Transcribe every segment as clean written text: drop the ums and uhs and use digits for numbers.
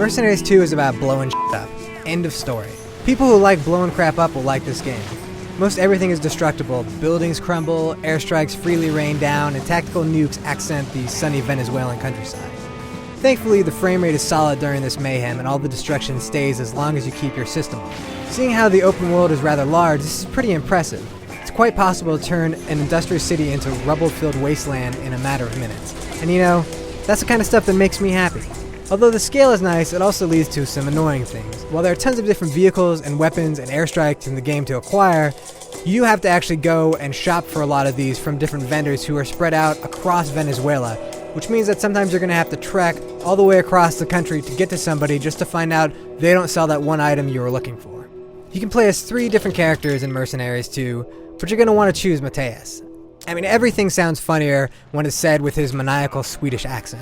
Mercenaries 2 is about blowing shit up. End of story. People who like blowing crap up will like this game. Most everything is destructible. Buildings crumble, airstrikes freely rain down, and tactical nukes accent the sunny Venezuelan countryside. Thankfully, the frame rate is solid during this mayhem, and all the destruction stays as long as you keep your system on. Seeing how the open world is rather large, this is pretty impressive. It's quite possible to turn an industrial city into rubble-filled wasteland in a matter of minutes. And you know, that's the kind of stuff that makes me happy. Although the scale is nice, it also leads to some annoying things. While there are tons of different vehicles and weapons and airstrikes in the game to acquire, you have to actually go and shop for a lot of these from different vendors who are spread out across Venezuela, which means that sometimes you're going to have to trek all the way across the country to get to somebody just to find out they don't sell that one item you were looking for. You can play as 3 different characters in Mercenaries 2, but you're going to want to choose Mateus. I mean, everything sounds funnier when it's said with his maniacal Swedish accent.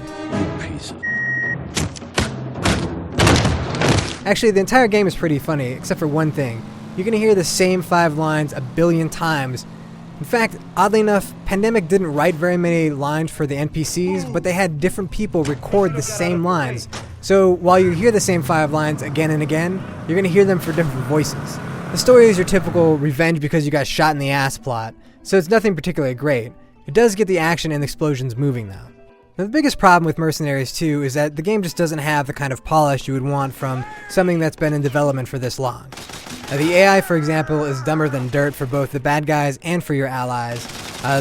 Actually, the entire game is pretty funny, except for one thing. You're going to hear the same 5 lines a billion times. In fact, oddly enough, Pandemic didn't write very many lines for the NPCs, but they had different people record the same lines. So while you hear the same 5 lines again and again, you're going to hear them for different voices. The story is your typical revenge because you got shot in the ass plot, so it's nothing particularly great. It does get the action and explosions moving though. Now, the biggest problem with Mercenaries 2 is that the game just doesn't have the kind of polish you would want from something that's been in development for this long. The AI, for example, is dumber than dirt for both the bad guys and for your allies.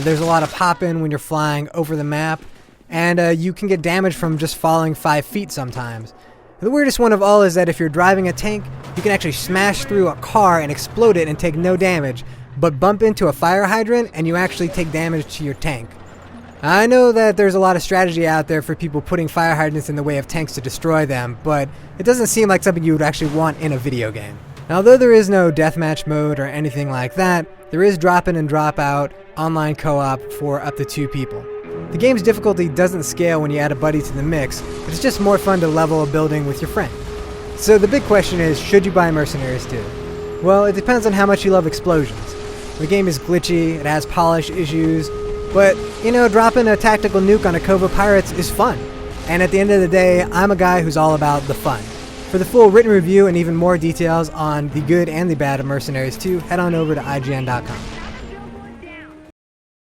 There's a lot of pop-in when you're flying over the map, and you can get damage from just falling 5 feet sometimes. The weirdest one of all is that if you're driving a tank, you can actually smash through a car and explode it and take no damage, but bump into a fire hydrant and you actually take damage to your tank. I know that there's a lot of strategy out there for people putting fire hydrants in the way of tanks to destroy them, but it doesn't seem like something you would actually want in a video game. Now, although there is no deathmatch mode or anything like that, there is drop-in and drop-out online co-op for up to 2 people. The game's difficulty doesn't scale when you add a buddy to the mix, but it's just more fun to level a building with your friend. So the big question is, should you buy Mercenaries 2? Well, it depends on how much you love explosions. The game is glitchy, it has polish issues, but, you know, dropping a tactical nuke on a cove of pirates is fun. And at the end of the day, I'm a guy who's all about the fun. For the full written review and even more details on the good and the bad of Mercenaries 2, head on over to IGN.com.